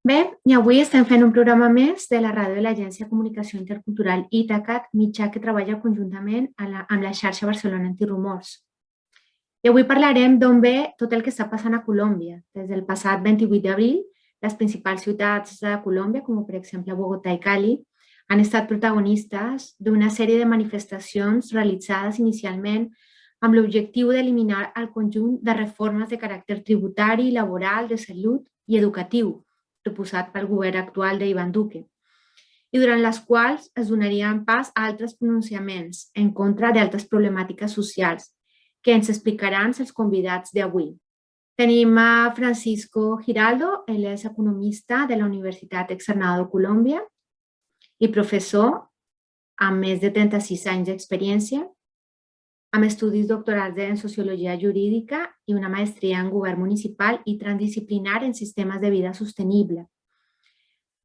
Bé, i avui estem fent un programa més de la ràdio de l'Agència de Comunicació Intercultural ITACAT, mitjà que treballa conjuntament amb la xarxa Barcelona Antirumors. I avui parlarem d'on ve tot el que està passant a Colòmbia. Des del passat 28 d'abril, les principals ciutats de Colòmbia, com per exemple Bogotà i Cali, han estat protagonistes d'una sèrie de manifestacions realitzades inicialment amb l'objectiu d'eliminar el conjunt de reformes de caràcter tributari, laboral, de salut i educatiu, proposat pel govern actual d'Ivan Duque, i durant les quals es donarien pas a altres pronunciaments en contra d'altres problemàtiques socials que ens explicaran els convidats d'avui. Tenim a Francisco Giraldo, ell és economista de la Universitat Externado de Colòmbia i professor amb més de 36 anys d'experiència, amb estudis doctorals en Sociologia Jurídica i una maestria en Govern Municipal i Transdisciplinar en Sistemes de Vida Sostenible.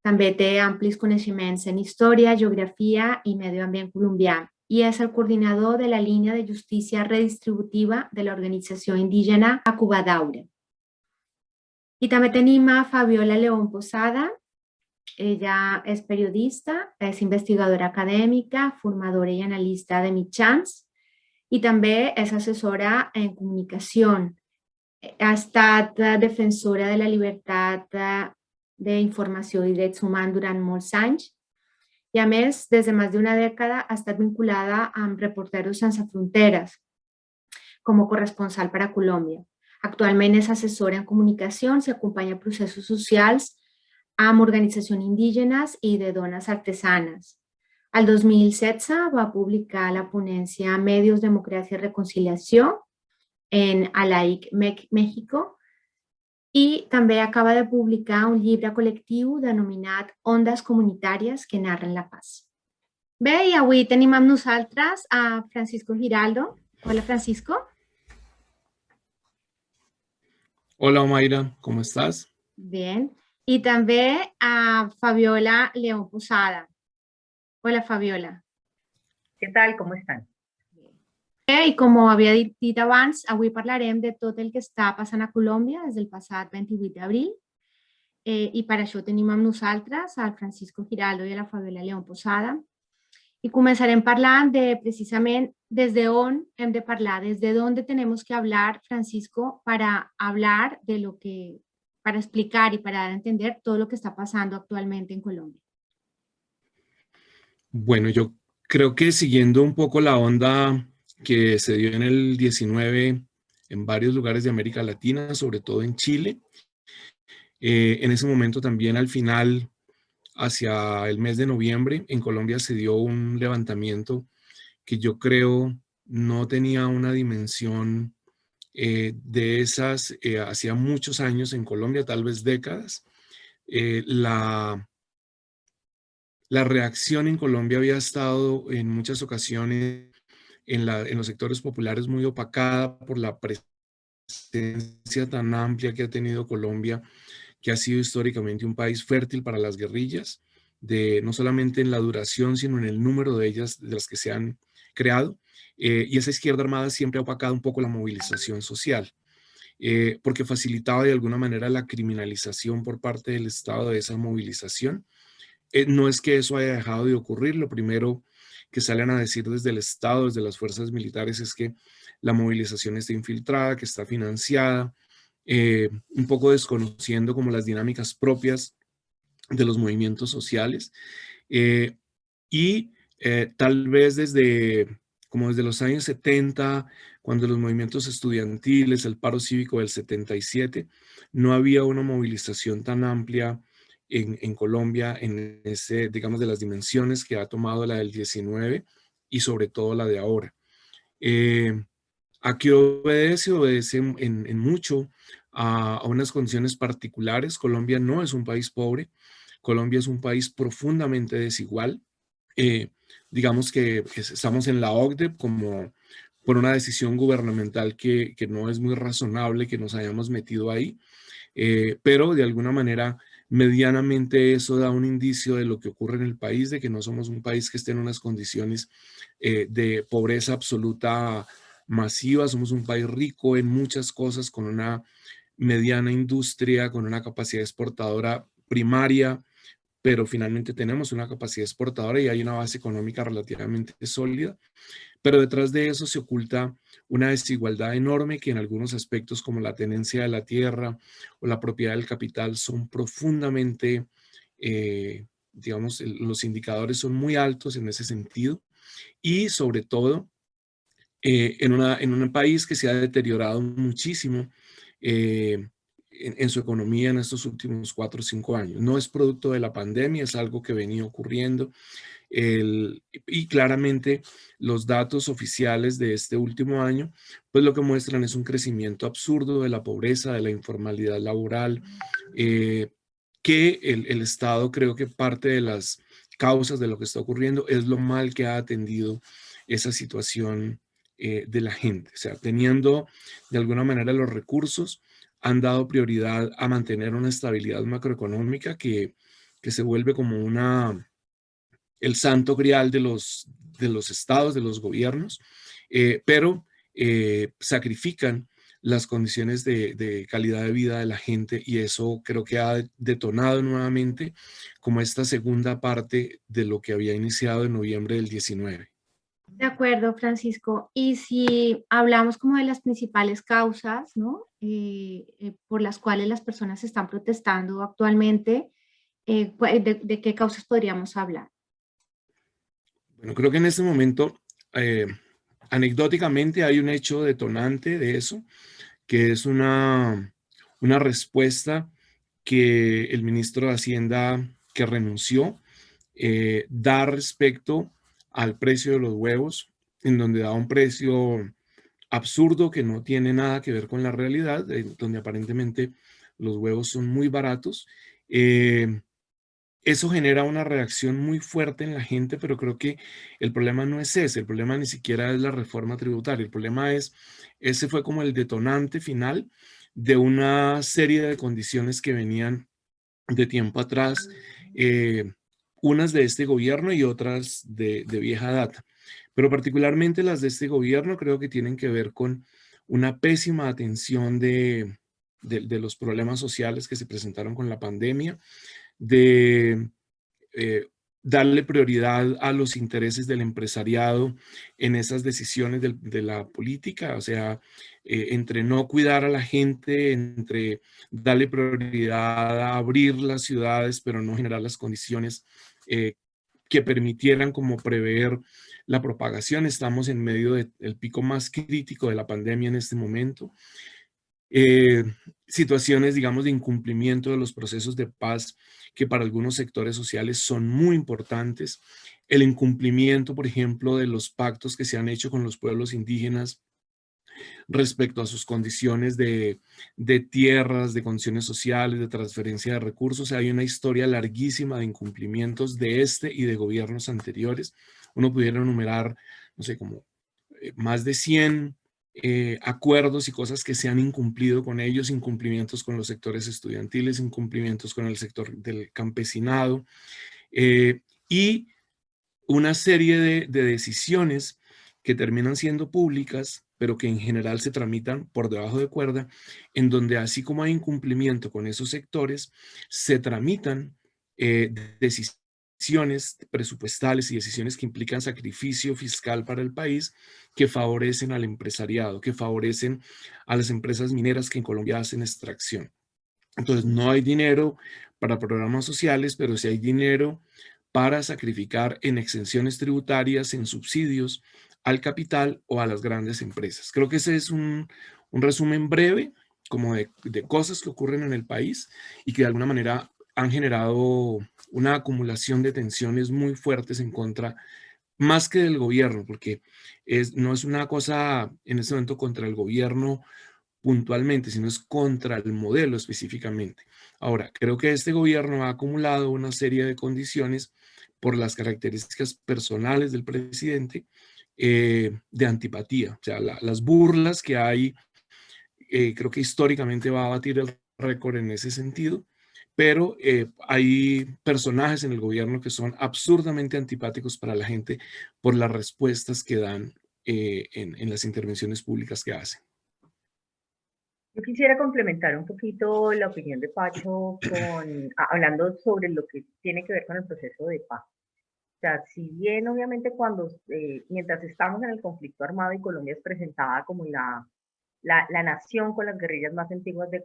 També té amplis coneixements en Història, Geografia i Medi Ambient colombià i és el coordinador de la línia de justícia redistributiva de l'organització indígena Acuba Daure. I també tenim a Fabiola León Posada. Ella és periodista, és investigadora acadèmica, formadora i analista de mitjans i també és assessora en comunicació. Ha estat defensora de la llibertat d'informació i drets humans durant molts anys i, a més, des de més d'una dècada ha estat vinculada amb Reporteros Sense Fronteres com a corresponsal per a Colòmbia. Actualment és assessora en comunicacions i acompanya processos socials amb organitzacions indígenes i de dones artesanes. El 2016 va publicar la ponència Medios, Democràcia i Reconciliació en ALAIC México i també acaba de publicar un llibre col·lectiu denominat Ondes Comunitàries que narren la paz. Bé, i avui tenim amb nosaltres a Francisco Giraldo. Hola, Francisco. Hola, Mayra, ¿cómo estás? Bien. Y també a Fabiola León Posada. Hola, Fabiola. ¿Qué tal? ¿Cómo están? I com havia dit abans, avui parlarem de tot el que està passant a Colòmbia des del passat 28 d'abril i per això tenim amb nosaltres al Francisco Giraldo i a la Fabiola León Posada. Y comenzarem parlant de precisament des de on hem de parlar, desde dónde tenemos que hablar, Francisco, para hablar de lo que, para explicar y para entender todo lo que está pasando actualmente en Colombia. Bueno, yo creo que siguiendo un poco la onda que se dio en el 19 en varios lugares de América Latina, sobre todo en Chile, en ese momento también al final, hacia el mes de noviembre, en Colombia se dio un levantamiento que yo creo no tenía una dimensión de esas hacía muchos años en Colombia, tal vez décadas. La reacción en Colombia había estado en muchas ocasiones en los sectores populares muy opacada por la presencia tan amplia que ha tenido Colombia, que ha sido históricamente un país fértil para las guerrillas, no solamente en la duración, sino en el número de ellas, de las que se han creado. Y esa izquierda armada siempre ha opacado un poco la movilización social, porque facilitaba de alguna manera la criminalización por parte del Estado de esa movilización. No es que eso haya dejado de ocurrir. Lo primero que salen a decir desde el Estado, desde las fuerzas militares, es que la movilización está infiltrada, que está financiada, un poco desconociendo como las dinámicas propias de los movimientos sociales. Tal vez desde los años 70, cuando los movimientos estudiantiles, el paro cívico del 77, no había una movilización tan amplia en Colombia, digamos, de las dimensiones que ha tomado la del 19 y sobre todo la de ahora. ¿A qué obedece? Obedece en mucho a unas condiciones particulares. Colombia no es un país pobre. Colombia es un país profundamente desigual. Digamos que estamos en la OCDE como por una decisión gubernamental que no es muy razonable que nos hayamos metido ahí, pero de alguna manera medianamente eso da un indicio de lo que ocurre en el país, de que no somos un país que esté en unas condiciones de pobreza absoluta masiva. Somos un país rico en muchas cosas, con una mediana industria, con una capacidad exportadora primaria, pero finalmente tenemos una capacidad exportadora y hay una base económica relativamente sólida. Pero detrás de eso se oculta una desigualdad enorme que en algunos aspectos como la tenencia de la tierra o la propiedad del capital son profundamente, digamos, los indicadores son muy altos en ese sentido y sobre todo en un país que se ha deteriorado muchísimo en su economía en estos últimos 4 o 5 años. No es producto de la pandemia, es algo que venía ocurriendo. Y claramente los datos oficiales de este último año, pues lo que muestran es un crecimiento absurdo de la pobreza, de la informalidad laboral, que el Estado, creo que parte de las causas de lo que está ocurriendo es lo mal que ha atendido esa situación de la gente. O sea, teniendo de alguna manera los recursos, han dado prioridad a mantener una estabilidad macroeconómica que se vuelve como el santo grial de los estados, de los gobiernos, pero sacrifican las condiciones de calidad de vida de la gente y eso creo que ha detonado nuevamente como esta segunda parte de lo que había iniciado en noviembre del 19. De acuerdo, Francisco. Y si hablamos como de las principales causas, ¿no? Por las cuales las personas están protestando actualmente, ¿de qué causas podríamos hablar? Bueno, creo que en este momento, anecdóticamente, hay un hecho detonante de eso, que es una respuesta que el ministro de Hacienda que renunció da respecto al precio de los huevos, en donde da un precio absurdo que no tiene nada que ver con la realidad, donde aparentemente los huevos son muy baratos. Eso genera una reacción muy fuerte en la gente, pero creo que el problema no es ese, el problema ni siquiera es la reforma tributaria, el problema es, ese fue como el detonante final de una serie de condiciones que venían de tiempo atrás, unas de este gobierno y otras de vieja data, pero particularmente las de este gobierno creo que tienen que ver con una pésima atención de los problemas sociales que se presentaron con la pandemia, de eh, darle prioridad a los intereses del empresariado en esas decisiones de la política, o sea, entre no cuidar a la gente, entre darle prioridad a abrir las ciudades, pero no generar las condiciones que permitieran como prever la propagación. Estamos en medio del pico más crítico de la pandemia en este momento. Situaciones, digamos, de incumplimiento de los procesos de paz que para algunos sectores sociales son muy importantes. El incumplimiento, por ejemplo, de los pactos que se han hecho con los pueblos indígenas respecto a sus condiciones de tierras, de condiciones sociales, de transferencia de recursos. Hay una historia larguísima de incumplimientos de este y de gobiernos anteriores. Uno pudiera enumerar, no sé, como más de 100 acuerdos y cosas que se han incumplido con ellos, incumplimientos con los sectores estudiantiles, incumplimientos con el sector del campesinado y una serie de decisiones que terminan siendo públicas, pero que en general se tramitan por debajo de cuerda, en donde así como hay incumplimiento con esos sectores, se tramitan decisiones presupuestales y decisiones que implican sacrificio fiscal para el país, que favorecen al empresariado, que favorecen a las empresas mineras que en Colombia hacen extracción. Entonces, no hay dinero para programas sociales, pero sí hay dinero para sacrificar en exenciones tributarias, en subsidios al capital o a las grandes empresas. Creo que ese es un resumen breve como de cosas que ocurren en el país y que de alguna manera han generado una acumulación de tensiones muy fuertes en contra, más que del gobierno, porque no es una cosa en este momento contra el gobierno puntualmente, sino es contra el modelo específicamente. Ahora, creo que este gobierno ha acumulado una serie de condiciones por las características personales del presidente de antipatía. O sea, las burlas que hay, creo que históricamente va a batir el récord en ese sentido, pero hay personajes en el gobierno que son absurdamente antipáticos para la gente por las respuestas que dan en las intervenciones públicas que hacen. Yo quisiera complementar un poquito la opinión de Pacho hablando sobre lo que tiene que ver con el proceso de paz. O sea, si bien obviamente mientras estamos en el conflicto armado y Colombia es presentada como la nación con las guerrillas más antiguas de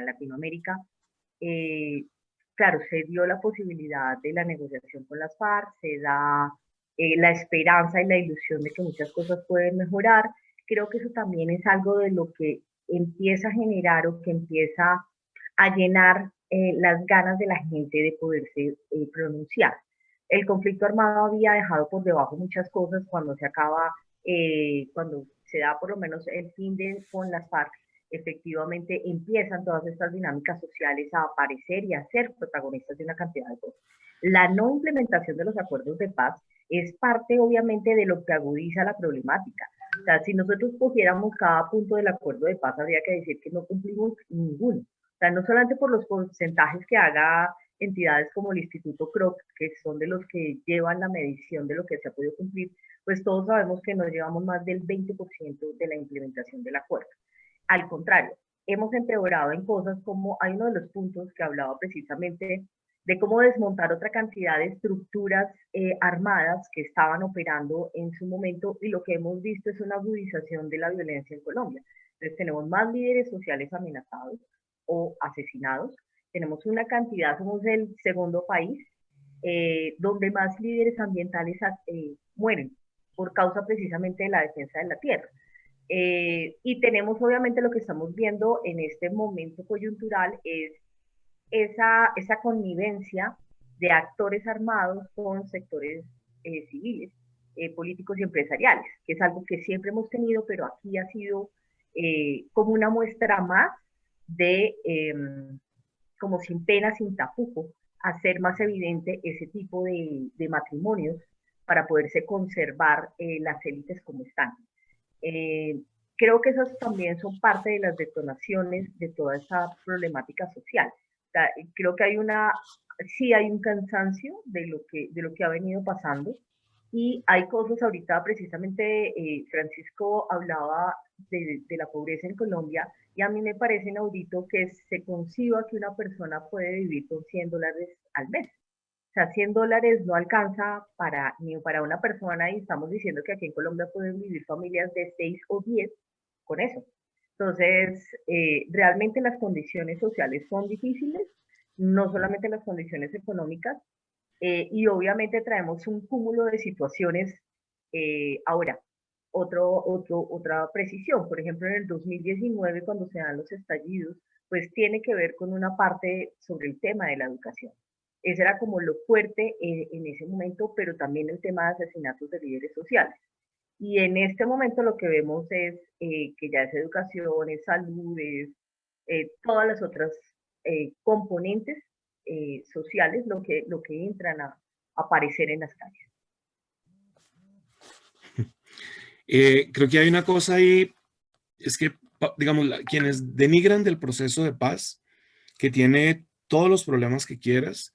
Latinoamérica, eh, claro, se dio la posibilidad de la negociación con las FARC, se da la esperanza y la ilusión de que muchas cosas pueden mejorar. Creo que eso también es algo de lo que empieza a generar o que empieza a llenar las ganas de la gente de poderse pronunciar. El conflicto armado había dejado por debajo muchas cosas cuando se da por lo menos el fin con las FARC, efectivamente empiezan todas estas dinámicas sociales a aparecer y a ser protagonistas de una cantidad de cosas. La no implementación de los acuerdos de paz es parte obviamente de lo que agudiza la problemática. O sea, si nosotros cogiéramos cada punto del acuerdo de paz, habría que decir que no cumplimos ninguno. O sea, no solamente por los porcentajes que haga entidades como el Instituto CROC, que son de los que llevan la medición de lo que se ha podido cumplir, pues todos sabemos que no llevamos más del 20% de la implementación del acuerdo. Al contrario, hemos empeorado en cosas como hay uno de los puntos que hablaba precisamente de cómo desmontar otra cantidad de estructuras armadas que estaban operando en su momento, y lo que hemos visto es una agudización de la violencia en Colombia. Entonces tenemos más líderes sociales amenazados o asesinados, tenemos una cantidad, somos el segundo país donde más líderes ambientales mueren por causa precisamente de la defensa de la tierra. Y tenemos obviamente lo que estamos viendo en este momento coyuntural es esa connivencia de actores armados con sectores civiles, políticos y empresariales, que es algo que siempre hemos tenido, pero aquí ha sido como una muestra más de, como sin pena, sin tapujo, hacer más evidente ese tipo de matrimonios para poderse conservar las élites como están. Eh, Creo que esas también son parte de las detonaciones de toda esa problemática social. O sea, creo que sí hay un cansancio de lo que ha venido pasando, y hay cosas ahorita, precisamente Francisco hablaba de la pobreza en Colombia, y a mí me parece inaudito que se conciba que una persona puede vivir con $100 al mes. O sea, $100 no alcanza ni para una persona, y estamos diciendo que aquí en Colombia pueden vivir familias de 6 o 10 con eso. Entonces, realmente las condiciones sociales son difíciles, no solamente las condiciones económicas, y obviamente traemos un cúmulo de situaciones. Ahora, otra precisión, por ejemplo, en el 2019, cuando se dan los estallidos, pues tiene que ver con una parte sobre el tema de la educación. Ese era como lo fuerte en ese momento, pero también el tema de asesinatos de líderes sociales. Y en este momento lo que vemos es que ya es educación, es salud, es todas las otras componentes sociales lo que entran a aparecer en las calles. Creo que hay una cosa ahí, es que, digamos, quienes denigran del proceso de paz, que tiene todos los problemas que quieras,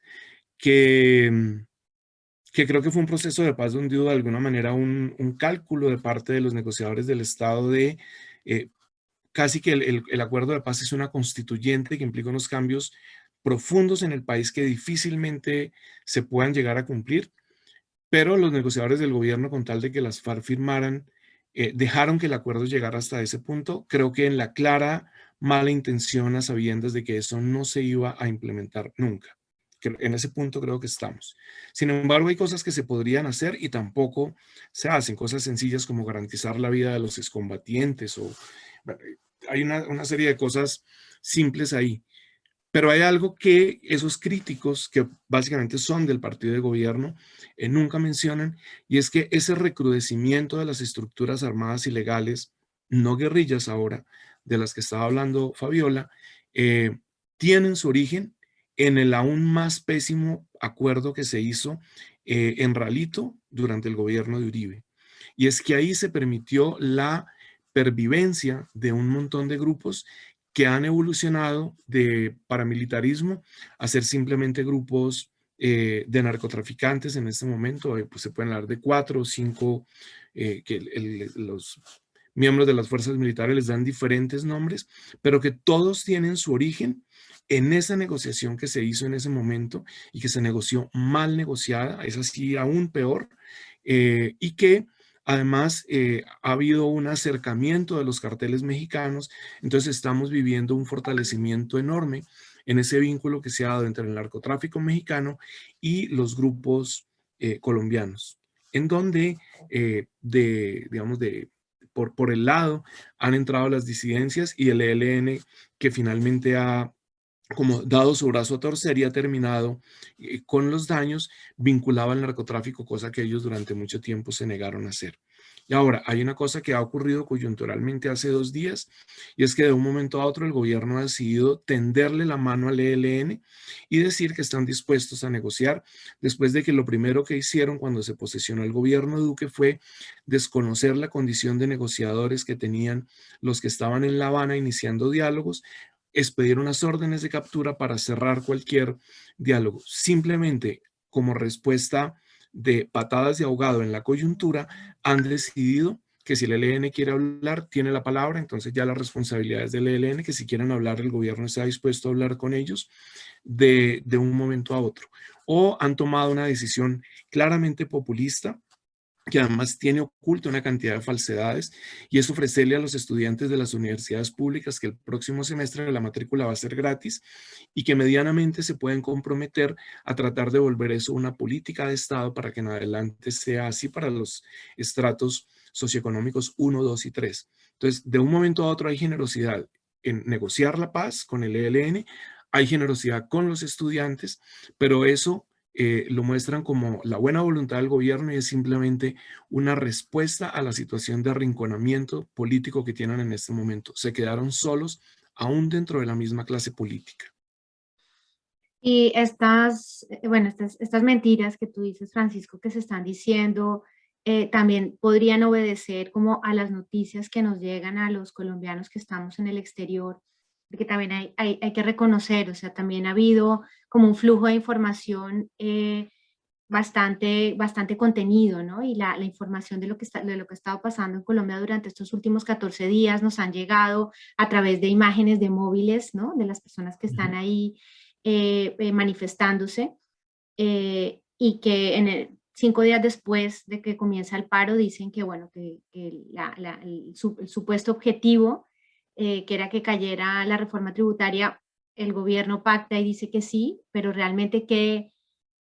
que creo que fue un proceso de paz donde hubo de alguna manera un cálculo de parte de los negociadores del Estado de casi que el acuerdo de paz es una constituyente que implica unos cambios profundos en el país que difícilmente se puedan llegar a cumplir, pero los negociadores del gobierno, con tal de que las FARC firmaran, dejaron que el acuerdo llegara hasta ese punto, creo que en la clara mala intención, a sabiendas de que eso no se iba a implementar nunca. En ese punto creo que estamos. Sin embargo, hay cosas que se podrían hacer y tampoco se hacen, cosas sencillas como garantizar la vida de los excombatientes, o hay una serie de cosas simples ahí. Pero hay algo que esos críticos, que básicamente son del partido de gobierno, nunca mencionan, y es que ese recrudecimiento de las estructuras armadas ilegales, no guerrillas ahora, de las que estaba hablando Fabiola, tienen su origen en el aún más pésimo acuerdo que se hizo en Ralito durante el gobierno de Uribe. Y es que ahí se permitió la pervivencia de un montón de grupos que han evolucionado de paramilitarismo a ser simplemente grupos de narcotraficantes en este momento. Pues se pueden hablar de 4 o 5, los miembros de las fuerzas militares les dan diferentes nombres, pero que todos tienen su origen en esa negociación que se hizo en ese momento y que se negoció mal negociada, es así aún peor, y que además ha habido un acercamiento de los carteles mexicanos, entonces estamos viviendo un fortalecimiento enorme en ese vínculo que se ha dado entre el narcotráfico mexicano y los grupos colombianos, en donde digamos, por el lado han entrado las disidencias y el ELN, que finalmente ha como dado su brazo a torcer y ha terminado con los daños, vinculado al narcotráfico, cosa que ellos durante mucho tiempo se negaron a hacer. Y ahora, hay una cosa que ha ocurrido coyunturalmente hace 2 días, y es que de un momento a otro el gobierno ha decidido tenderle la mano al ELN y decir que están dispuestos a negociar, después de que lo primero que hicieron cuando se posesionó el gobierno de Duque fue desconocer la condición de negociadores que tenían los que estaban en La Habana iniciando diálogos, expedir unas órdenes de captura para cerrar cualquier diálogo. Simplemente como respuesta de patadas de ahogado en la coyuntura, han decidido que si el ELN quiere hablar, tiene la palabra, entonces ya la responsabilidad es del ELN, que si quieren hablar, el gobierno está dispuesto a hablar con ellos de un momento a otro. O han tomado una decisión claramente populista, que además tiene oculto una cantidad de falsedades, y es ofrecerle a los estudiantes de las universidades públicas que el próximo semestre la matrícula va a ser gratis y que medianamente se pueden comprometer a tratar de volver eso una política de Estado para que en adelante sea así para los estratos socioeconómicos 1, 2 y 3. Entonces, de un momento a otro hay generosidad en negociar la paz con el ELN, hay generosidad con los estudiantes, pero eso lo muestran como la buena voluntad del gobierno y es simplemente una respuesta a la situación de arrinconamiento político que tienen en este momento. Se quedaron solos aún dentro de la misma clase política. Y bueno, estas mentiras que tú dices, Francisco, que se están diciendo, también podrían obedecer como a las noticias que nos llegan a los colombianos que estamos en el exterior, porque también hay que reconocer, o sea, también ha habido como un flujo de información bastante contenido, ¿no? Y la información de lo que ha estado pasando en Colombia durante estos últimos 14 días nos han llegado a través de imágenes de móviles, ¿no? De las personas que están ahí manifestándose, y que 5 días después de que comienza el paro dicen que, bueno, que el supuesto objetivo, que era que cayera la reforma tributaria, el gobierno pacta y dice que sí, pero realmente ¿qué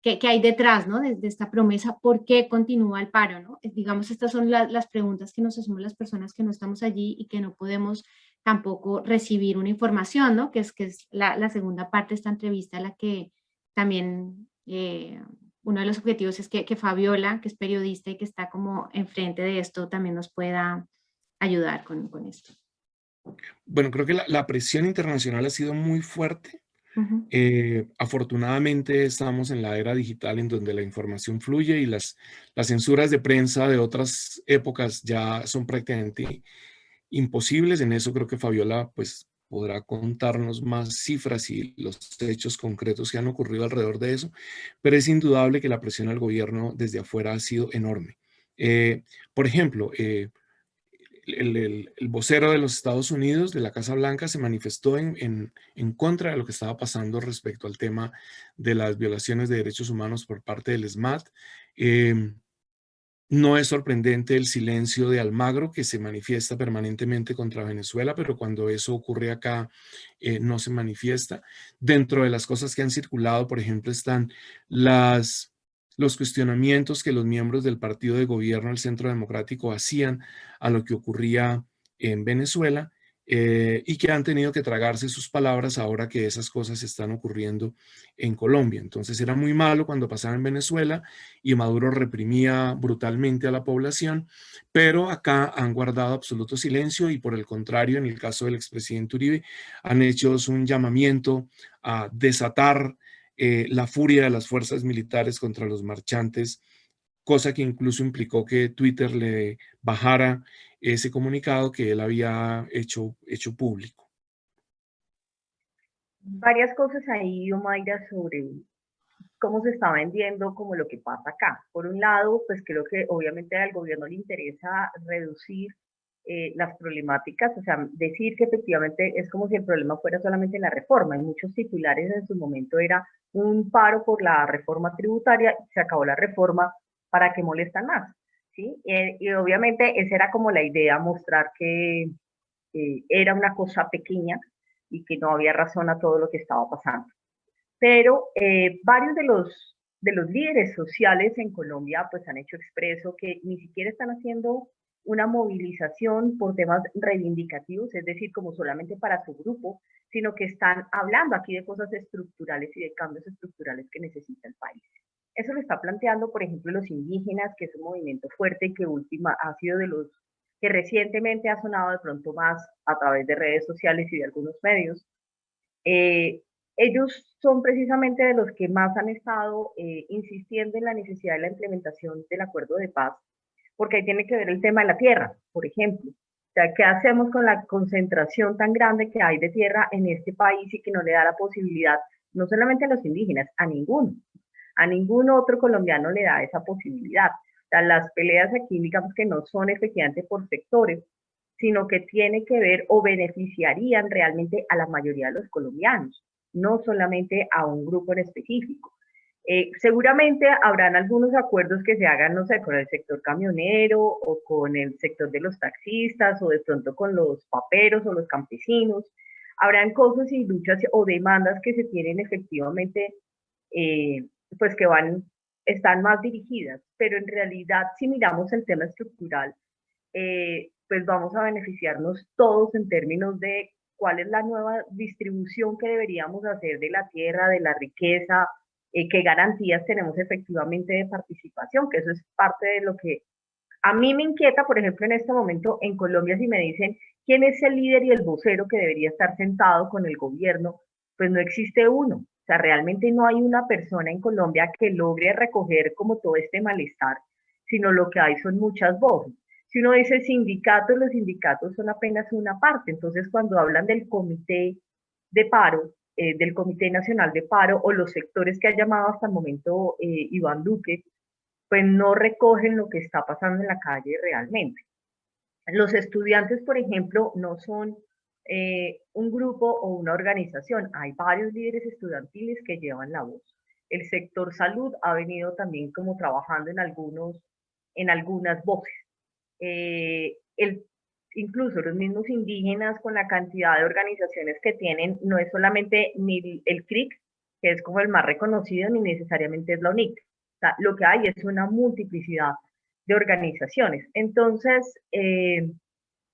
hay detrás, ¿no? de esta promesa? ¿Por qué continúa el paro, ¿no? Digamos, estas son las preguntas que nos hacemos las personas que no estamos allí y que no podemos tampoco recibir una información, ¿no? Que es la segunda parte de esta entrevista, la que también uno de los objetivos es que Fabiola, que es periodista y que está como enfrente de esto, también nos pueda ayudar con esto. Bueno, creo que la presión internacional ha sido muy fuerte. Afortunadamente estamos en la era digital en donde la información fluye y las censuras de prensa de otras épocas ya son prácticamente imposibles. En eso creo que Fabiola pues podrá contarnos más cifras y los hechos concretos que han ocurrido alrededor de eso, pero es indudable que la presión al gobierno desde afuera ha sido enorme. Por ejemplo, el vocero de los Estados Unidos, de la Casa Blanca, se manifestó en contra de lo que estaba pasando respecto al tema de las violaciones de derechos humanos por parte del SMAT. No es sorprendente el silencio de Almagro, que se manifiesta permanentemente contra Venezuela, pero cuando eso ocurre acá, no se manifiesta. Dentro de las cosas que han circulado, por ejemplo, están los cuestionamientos que los miembros del partido de gobierno, el Centro Democrático, hacían a lo que ocurría en Venezuela, y que han tenido que tragarse sus palabras ahora que esas cosas están ocurriendo en Colombia. Entonces era muy malo cuando pasaba en Venezuela y Maduro reprimía brutalmente a la población, pero acá han guardado absoluto silencio y por el contrario, en el caso del expresidente Uribe, han hecho un llamamiento a desatar la furia de las fuerzas militares contra los marchantes, cosa que incluso implicó que Twitter le bajara ese comunicado que él había hecho público. Varias cosas ahí, Omaira, sobre cómo se está vendiendo como lo que pasa acá. Por un lado, pues creo que obviamente al gobierno le interesa reducir las problemáticas, o sea, decir que efectivamente es como si el problema fuera solamente la reforma. En muchos titulares en su momento era un paro por la reforma tributaria, se acabó la reforma, ¿para qué molestan más? ¿Sí? Y obviamente esa era como la idea, mostrar que era una cosa pequeña y que no había razón a todo lo que estaba pasando. Pero varios de los líderes sociales en Colombia pues han hecho expreso que ni siquiera están haciendo una movilización por temas reivindicativos, es decir, como solamente para su grupo, sino que están hablando aquí de cosas estructurales y de cambios estructurales que necesita el país. Eso lo está planteando, por ejemplo, los indígenas, que es un movimiento fuerte y que ha sido de los que recientemente ha sonado de pronto más a través de redes sociales y de algunos medios. Ellos son precisamente de los que más han estado insistiendo en la necesidad de la implementación del acuerdo de paz, porque ahí tiene que ver el tema de la tierra, por ejemplo. O sea, ¿qué hacemos con la concentración tan grande que hay de tierra en este país y que no le da la posibilidad, no solamente a los indígenas, a ningún otro colombiano le da esa posibilidad? O sea, las peleas aquí, digamos que no son efectivamente por sectores, sino que tiene que ver o beneficiarían realmente a la mayoría de los colombianos, no solamente a un grupo en específico. Seguramente habrán algunos acuerdos que se hagan, no sé, con el sector camionero o con el sector de los taxistas o de pronto con los paperos o los campesinos. Habrán cosas y luchas o demandas que se tienen efectivamente, pues que están más dirigidas, pero en realidad si miramos el tema estructural, pues vamos a beneficiarnos todos en términos de cuál es la nueva distribución que deberíamos hacer de la tierra, de la riqueza, qué garantías tenemos efectivamente de participación, que eso es parte de lo que a mí me inquieta, por ejemplo, en este momento en Colombia, si me dicen quién es el líder y el vocero que debería estar sentado con el gobierno, pues no existe uno. O sea, realmente no hay una persona en Colombia que logre recoger como todo este malestar, sino lo que hay son muchas voces. Si uno dice sindicatos, los sindicatos son apenas una parte. Entonces, cuando hablan del comité de paro, del Comité Nacional de Paro o los sectores que ha llamado hasta el momento Iván Duque, pues no recogen lo que está pasando en la calle realmente. Los estudiantes, por ejemplo, no son un grupo o una organización, hay varios líderes estudiantiles que llevan la voz. El sector salud ha venido también como trabajando en algunas voces. Incluso los mismos indígenas con la cantidad de organizaciones que tienen, no es solamente ni el CRIC, que es como el más reconocido, ni necesariamente es la UNIC. O sea, lo que hay es una multiplicidad de organizaciones. Entonces, en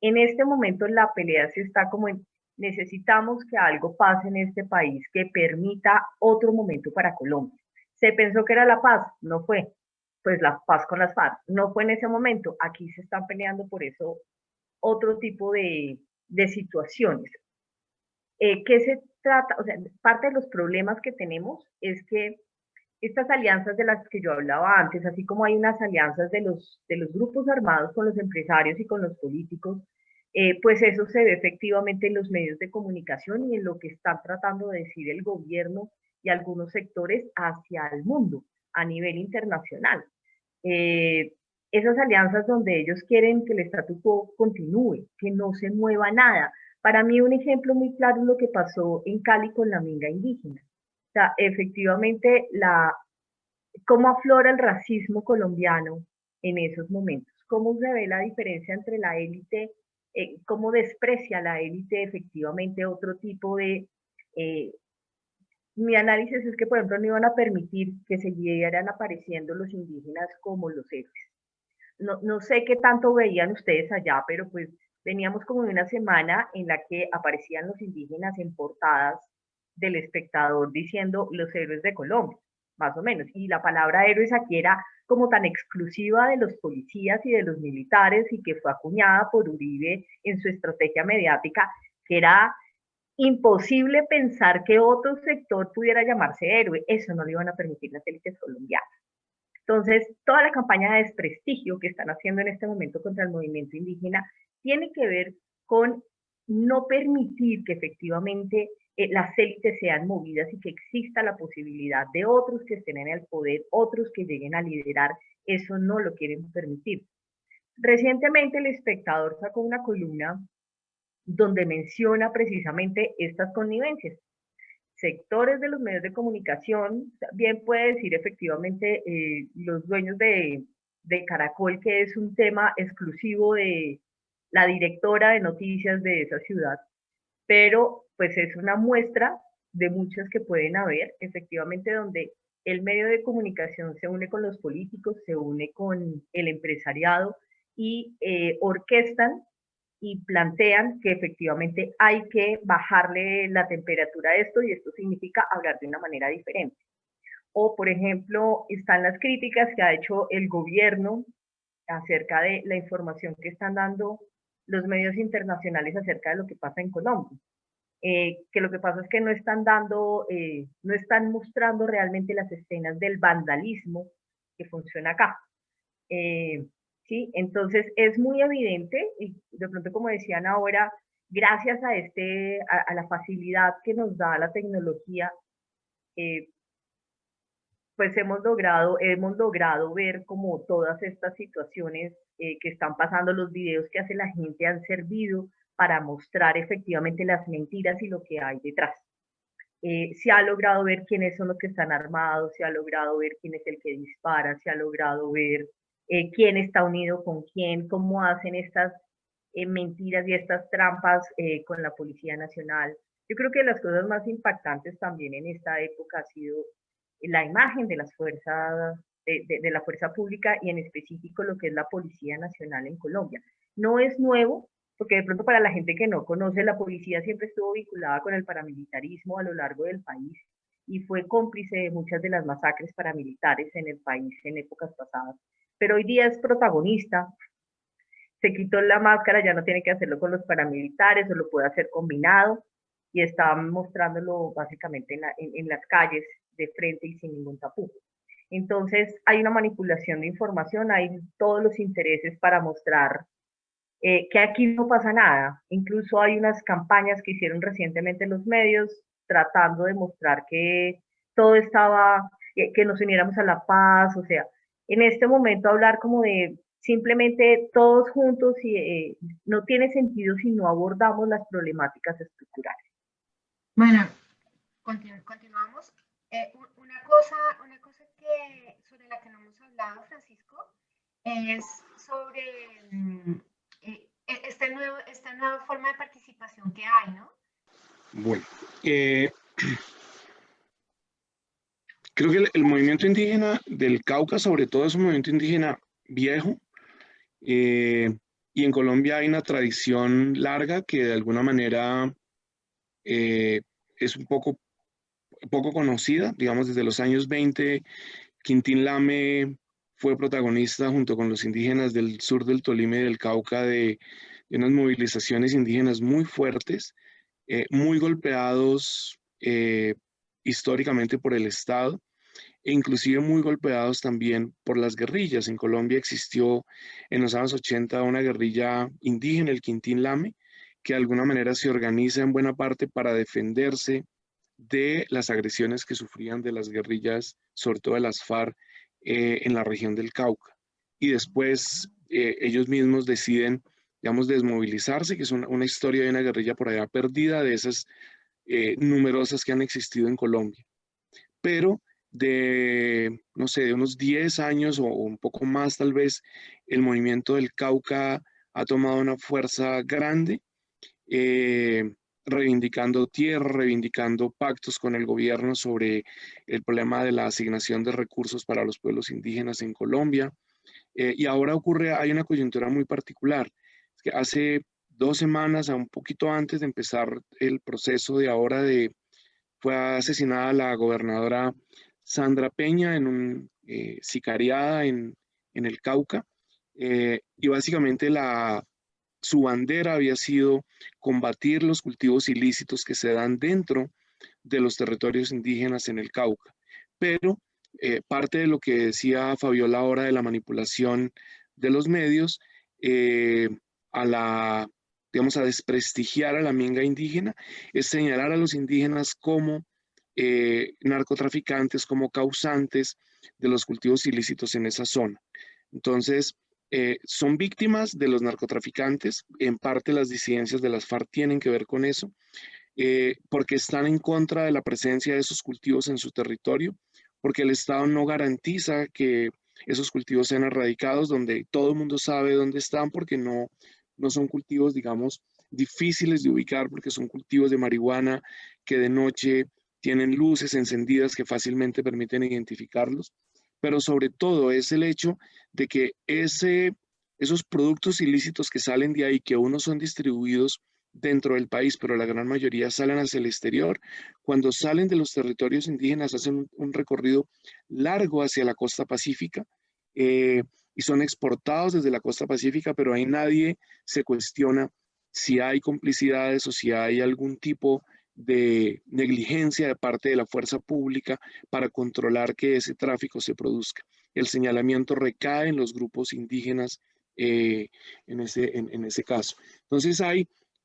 este momento la pelea se está como en, necesitamos que algo pase en este país que permita otro momento para Colombia. Se pensó que era la paz, no fue. Pues la paz con las FARC, no fue en ese momento. Aquí se están peleando por eso otro tipo de situaciones. ¿Qué se trata? O sea, parte de los problemas que tenemos es que estas alianzas de las que yo hablaba antes, así como hay unas alianzas de los grupos armados con los empresarios y con los políticos, pues eso se ve efectivamente en los medios de comunicación y en lo que están tratando de decir el gobierno y algunos sectores hacia el mundo a nivel internacional. Esas alianzas donde ellos quieren que el statu quo continúe, que no se mueva nada. Para mí un ejemplo muy claro es lo que pasó en Cali con la minga indígena. O sea, efectivamente, cómo aflora el racismo colombiano en esos momentos, cómo se ve la diferencia entre la élite, cómo desprecia la élite efectivamente otro tipo de... mi análisis es que, por ejemplo, no iban a permitir que siguieran apareciendo los indígenas como los héroes. No sé qué tanto veían ustedes allá, pero pues veníamos como de una semana en la que aparecían los indígenas en portadas del Espectador diciendo los héroes de Colombia, más o menos. Y la palabra héroes aquí era como tan exclusiva de los policías y de los militares y que fue acuñada por Uribe en su estrategia mediática, que era imposible pensar que otro sector pudiera llamarse héroe. Eso no le iban a permitir las élites colombianas. Entonces, toda la campaña de desprestigio que están haciendo en este momento contra el movimiento indígena tiene que ver con no permitir que efectivamente las élites sean movidas y que exista la posibilidad de otros que estén en el poder, otros que lleguen a liderar. Eso no lo quieren permitir. Recientemente El Espectador sacó una columna donde menciona precisamente estas connivencias. Sectores de los medios de comunicación, bien puede decir efectivamente los dueños de Caracol, que es un tema exclusivo de la directora de noticias de esa ciudad, pero pues es una muestra de muchas que pueden haber, efectivamente, donde el medio de comunicación se une con los políticos, se une con el empresariado y orquestan y plantean que efectivamente hay que bajarle la temperatura a esto y esto significa hablar de una manera diferente. O, por ejemplo, están las críticas que ha hecho el gobierno acerca de la información que están dando los medios internacionales acerca de lo que pasa en Colombia. Que lo que pasa es que no están no están mostrando realmente las escenas del vandalismo que funciona acá. ¿Sí? Entonces es muy evidente, y de pronto como decían ahora, gracias a la facilidad que nos da la tecnología, pues hemos logrado ver como todas estas situaciones que están pasando, los videos que hace la gente han servido para mostrar efectivamente las mentiras y lo que hay detrás. Se ha logrado ver quiénes son los que están armados, se ha logrado ver quién es el que dispara, se ha logrado ver quién está unido con quién, cómo hacen estas mentiras y estas trampas con la Policía Nacional. Yo creo que las cosas más impactantes también en esta época ha sido la imagen de las fuerzas, de la fuerza pública y en específico lo que es la Policía Nacional en Colombia. No es nuevo, porque de pronto para la gente que no conoce, la policía siempre estuvo vinculada con el paramilitarismo a lo largo del país y fue cómplice de muchas de las masacres paramilitares en el país en épocas pasadas. Pero hoy día es protagonista, se quitó la máscara, ya no tiene que hacerlo con los paramilitares, o lo puede hacer combinado, y está mostrándolo básicamente en las calles de frente y sin ningún tapujo. Entonces hay una manipulación de información, hay todos los intereses para mostrar que aquí no pasa nada. Incluso hay unas campañas que hicieron recientemente los medios tratando de mostrar que todo estaba, que nos uniéramos a la paz, o sea, en este momento hablar como de simplemente todos juntos y no tiene sentido si no abordamos las problemáticas estructurales. Bueno, continuamos. Una cosa sobre la que no hemos hablado, Francisco, es sobre esta nueva forma de participación que hay, ¿no? Bueno, creo que el movimiento indígena del Cauca, sobre todo, es un movimiento indígena viejo, y en Colombia hay una tradición larga que de alguna manera es un poco conocida, digamos, desde los años 20, Quintín Lame fue protagonista junto con los indígenas del sur del Tolima y del Cauca de unas movilizaciones indígenas muy fuertes, muy golpeados históricamente por el Estado, e inclusive muy golpeados también por las guerrillas. En Colombia existió en los años 80 una guerrilla indígena, el Quintín Lame, que de alguna manera se organiza en buena parte para defenderse de las agresiones que sufrían de las guerrillas, sobre todo de las FARC, en la región del Cauca. Y después ellos mismos deciden, digamos, desmovilizarse, que es una historia de una guerrilla por allá perdida, de esas numerosas que han existido en Colombia. Pero no sé, de unos 10 años o un poco más tal vez, el movimiento del Cauca ha tomado una fuerza grande, reivindicando tierra, reivindicando pactos con el gobierno sobre el problema de la asignación de recursos para los pueblos indígenas en Colombia. Y ahora hay una coyuntura muy particular. Es que hace 2 semanas, un poquito antes de empezar el proceso de ahora fue asesinada la gobernadora Sandra Peña en un sicariada en el Cauca, y básicamente su bandera había sido combatir los cultivos ilícitos que se dan dentro de los territorios indígenas en el Cauca. Pero parte de lo que decía Fabiola ahora de la manipulación de los medios, digamos, a desprestigiar a la minga indígena, es señalar a los indígenas como narcotraficantes, como causantes de los cultivos ilícitos en esa zona. Entonces, son víctimas de los narcotraficantes. En parte las disidencias de las FARC tienen que ver con eso, porque están en contra de la presencia de esos cultivos en su territorio, porque el Estado no garantiza que esos cultivos sean erradicados, donde todo el mundo sabe dónde están, porque no son cultivos, digamos, difíciles de ubicar, porque son cultivos de marihuana que de noche tienen luces encendidas que fácilmente permiten identificarlos, pero sobre todo es el hecho de que esos productos ilícitos que salen de ahí, que unos son distribuidos dentro del país, pero la gran mayoría salen hacia el exterior, cuando salen de los territorios indígenas hacen un recorrido largo hacia la costa pacífica, y son exportados desde la costa pacífica, pero ahí nadie se cuestiona si hay complicidades o si hay algún tipo de negligencia de parte de la fuerza pública para controlar que ese tráfico se produzca. El señalamiento recae en los grupos indígenas, en ese caso. Entonces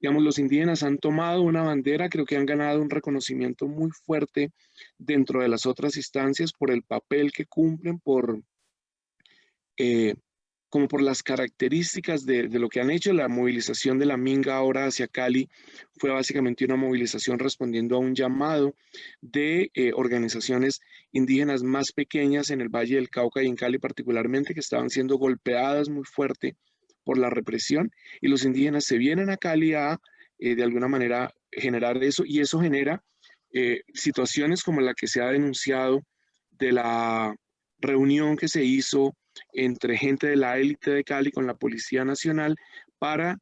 digamos, los indígenas han tomado una bandera, creo que han ganado un reconocimiento muy fuerte dentro de las otras instancias por el papel que cumplen, eh, como por las características de lo que han hecho. La movilización de la Minga ahora hacia Cali fue básicamente una movilización respondiendo a un llamado de organizaciones indígenas más pequeñas en el Valle del Cauca y en Cali particularmente, que estaban siendo golpeadas muy fuerte por la represión, y los indígenas se vienen a Cali a, de alguna manera, generar eso, y eso genera situaciones como la que se ha denunciado de la reunión que se hizo entre gente de la élite de Cali con la Policía Nacional para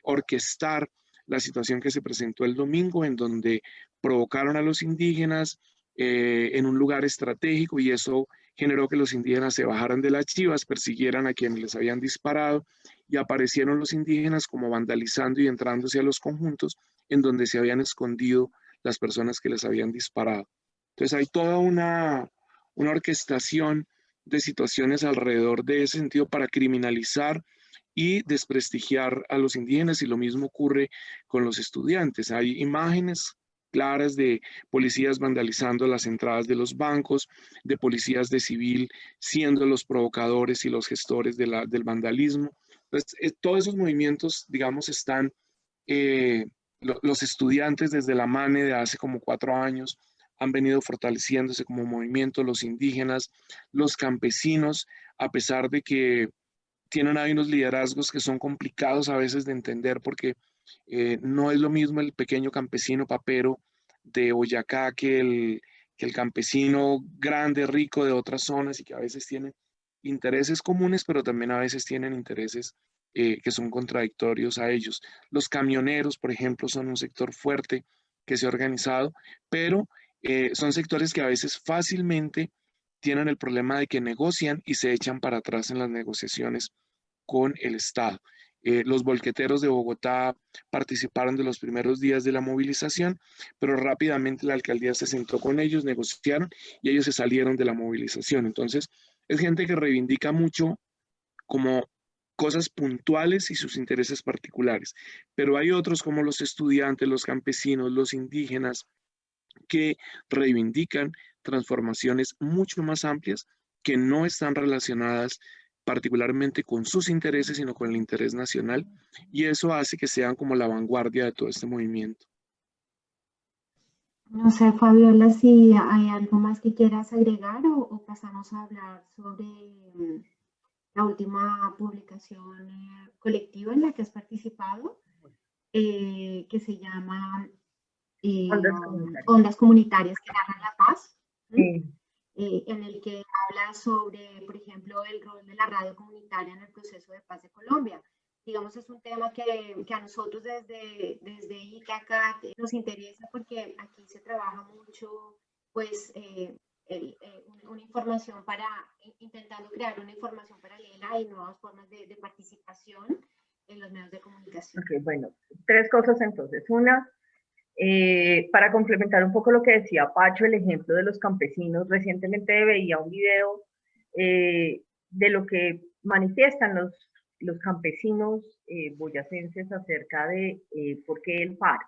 orquestar la situación que se presentó el domingo, en donde provocaron a los indígenas en un lugar estratégico, y eso generó que los indígenas se bajaran de las chivas, persiguieran a quienes les habían disparado, y aparecieron los indígenas como vandalizando y entrándose a los conjuntos en donde se habían escondido las personas que les habían disparado. Entonces hay toda una orquestación de situaciones alrededor de ese sentido para criminalizar y desprestigiar a los indígenas, y lo mismo ocurre con los estudiantes. Hay imágenes claras de policías vandalizando las entradas de los bancos, de policías de civil siendo los provocadores y los gestores del vandalismo. Entonces, todos esos movimientos, digamos, están, los estudiantes desde la MANE de hace como 4 años han venido fortaleciéndose como movimiento, los indígenas, los campesinos, a pesar de que tienen ahí unos liderazgos que son complicados a veces de entender, porque no es lo mismo el pequeño campesino papero de Boyacá que el campesino grande, rico de otras zonas, y que a veces tienen intereses comunes, pero también a veces tienen intereses que son contradictorios a ellos. Los camioneros, por ejemplo, son un sector fuerte que se ha organizado, pero son sectores que a veces fácilmente tienen el problema de que negocian y se echan para atrás en las negociaciones con el Estado. Los volqueteros de Bogotá participaron de los primeros días de la movilización, pero rápidamente la alcaldía se sentó con ellos, negociaron y ellos se salieron de la movilización. Entonces, es gente que reivindica mucho como cosas puntuales y sus intereses particulares, pero hay otros como los estudiantes, los campesinos, los indígenas, que reivindican transformaciones mucho más amplias que no están relacionadas particularmente con sus intereses, sino con el interés nacional, y eso hace que sean como la vanguardia de todo este movimiento. No sé, Fabiola, si hay algo más que quieras agregar o pasamos a hablar sobre la última publicación colectiva en la que has participado, que se llama Ondas Comunitarias que narran la paz, en el que habla sobre, por ejemplo, el rol de la radio comunitaria en el proceso de paz de Colombia. Digamos, es un tema que a nosotros desde ITACAT nos interesa, porque aquí se trabaja mucho, pues, una información intentando crear una información paralela y nuevas formas de participación en los medios de comunicación. Okay, bueno, 3 cosas entonces. Una, para complementar un poco lo que decía Pacho, el ejemplo de los campesinos, recientemente veía un video de lo que manifiestan los campesinos boyacenses acerca de por qué el paro.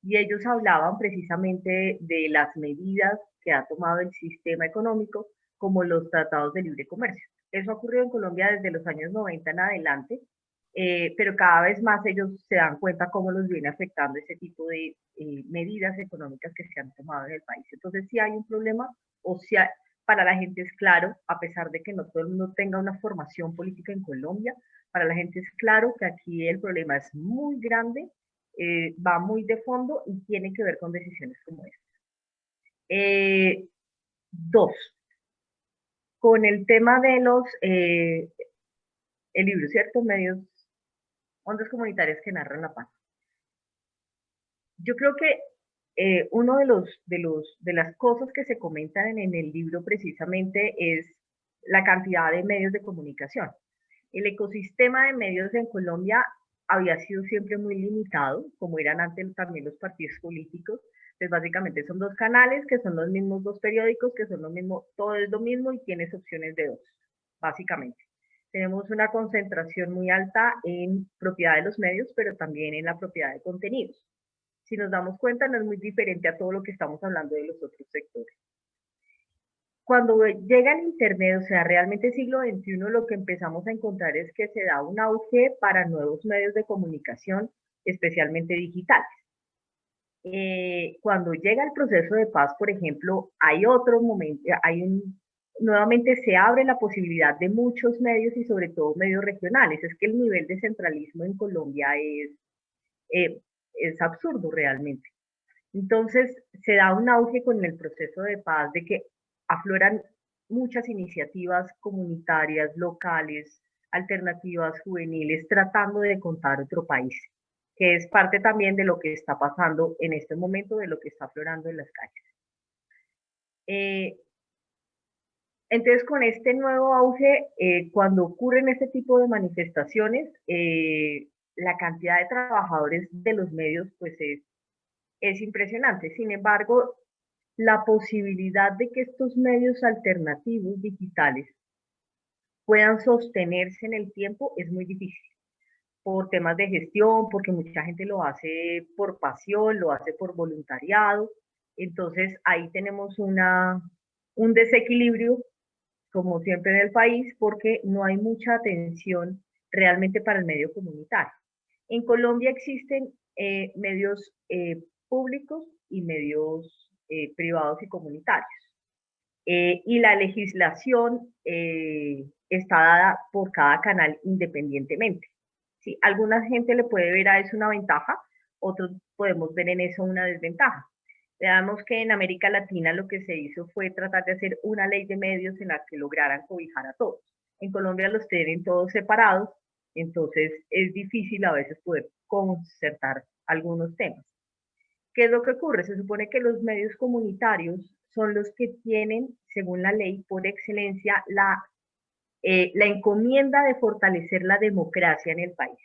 Y ellos hablaban precisamente de las medidas que ha tomado el sistema económico, como los tratados de libre comercio. Eso ha ocurrido en Colombia desde los años 90 en adelante, pero cada vez más ellos se dan cuenta cómo los viene afectando ese tipo de medidas económicas que se han tomado en el país. Entonces, si hay un problema, o sea, para la gente es claro, a pesar de que no todo el mundo tenga una formación política en Colombia, para la gente es claro que aquí el problema es muy grande, va muy de fondo y tiene que ver con decisiones como esta. Dos, con el tema de el libro, ¿cierto? Medios, ondas comunitarias que narran la paz. Yo creo que uno de las cosas que se comentan en el libro precisamente es la cantidad de medios de comunicación. El ecosistema de medios en Colombia había sido siempre muy limitado, como eran antes también los partidos políticos. Entonces, básicamente son dos canales, que son los mismos dos periódicos, que son lo mismo, todo es lo mismo y tienes opciones de dos, básicamente. Tenemos una concentración muy alta en propiedad de los medios, pero también en la propiedad de contenidos. Si nos damos cuenta, no es muy diferente a todo lo que estamos hablando de los otros sectores. Cuando llega el Internet, o sea, realmente siglo XXI, lo que empezamos a encontrar es que se da un auge para nuevos medios de comunicación, especialmente digitales. Cuando llega el proceso de paz, por ejemplo, hay otro momento, nuevamente se abre la posibilidad de muchos medios y sobre todo medios regionales. Es que el nivel de centralismo en Colombia es absurdo realmente. Entonces se da un auge con el proceso de paz de que afloran muchas iniciativas comunitarias, locales, alternativas, juveniles, tratando de contar otro país, que es parte también de lo que está pasando en este momento, de lo que está aflorando en las calles. Entonces, con este nuevo auge, cuando ocurren este tipo de manifestaciones, la cantidad de trabajadores de los medios pues es impresionante. Sin embargo, la posibilidad de que estos medios alternativos digitales puedan sostenerse en el tiempo es muy difícil, por temas de gestión, porque mucha gente lo hace por pasión, lo hace por voluntariado. Entonces, ahí tenemos un desequilibrio, como siempre en el país, porque no hay mucha atención realmente para el medio comunitario. En Colombia existen medios públicos y medios privados y comunitarios. Y la legislación está dada por cada canal independientemente. ¿Sí? Alguna gente le puede ver a eso una ventaja, otros podemos ver en eso una desventaja. Veamos que en América Latina lo que se hizo fue tratar de hacer una ley de medios en la que lograran cobijar a todos. En Colombia los tienen todos separados, entonces es difícil a veces poder concertar algunos temas. ¿Qué es lo que ocurre? Se supone que los medios comunitarios son los que tienen, según la ley, por excelencia, la encomienda de fortalecer la democracia en el país.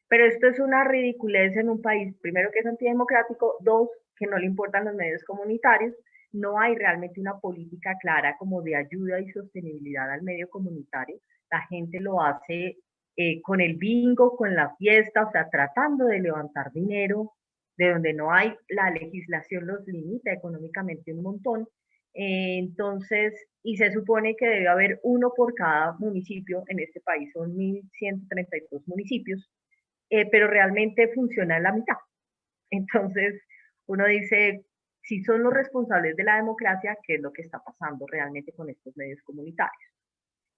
Pero esto es una ridiculez en un país, primero, que es antidemocrático, dos, que no le importan los medios comunitarios, no hay realmente una política clara como de ayuda y sostenibilidad al medio comunitario, la gente lo hace con el bingo, con la fiesta, o sea, tratando de levantar dinero, de donde no hay, la legislación los limita económicamente un montón, entonces, y se supone que debe haber uno por cada municipio, en este país son 1.132 municipios, pero realmente funciona en la mitad. Entonces, uno dice, si son los responsables de la democracia, ¿qué es lo que está pasando realmente con estos medios comunitarios?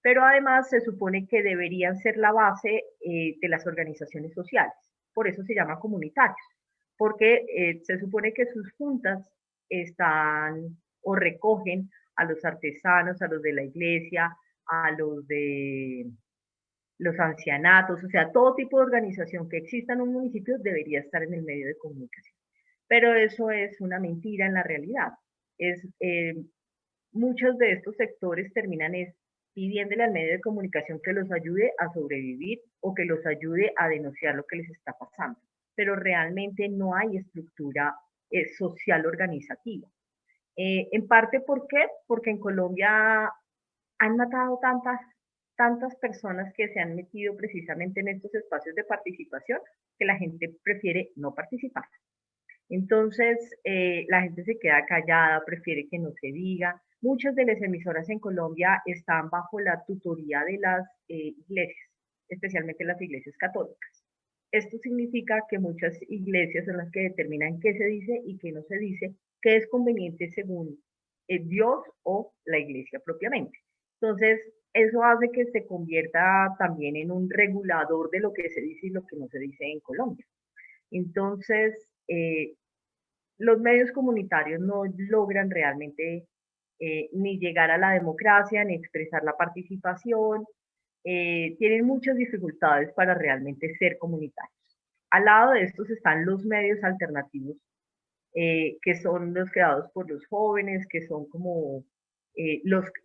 Pero además se supone que deberían ser la base de las organizaciones sociales, por eso se llama comunitarios, porque se supone que sus juntas están o recogen a los artesanos, a los de la iglesia, a los de los ancianatos, o sea, todo tipo de organización que exista en un municipio debería estar en el medio de comunicación. Pero eso es una mentira en la realidad. Muchos de estos sectores terminan pidiéndole al medio de comunicación que los ayude a sobrevivir o que los ayude a denunciar lo que les está pasando. Pero realmente no hay estructura social organizativa. En parte, ¿por qué? Porque en Colombia han matado tantas personas que se han metido precisamente en estos espacios de participación que la gente prefiere no participar. Entonces, la gente se queda callada, prefiere que no se diga. Muchas de las emisoras en Colombia están bajo la tutoría de las iglesias, especialmente las iglesias católicas. Esto significa que muchas iglesias son las que determinan qué se dice y qué no se dice, qué es conveniente según Dios o la iglesia propiamente. Entonces, eso hace que se convierta también en un regulador de lo que se dice y lo que no se dice en Colombia. Entonces, los medios comunitarios no logran realmente ni llegar a la democracia, ni expresar la participación, tienen muchas dificultades para realmente ser comunitarios. Al lado de estos están los medios alternativos, que son los creados por los jóvenes, que son como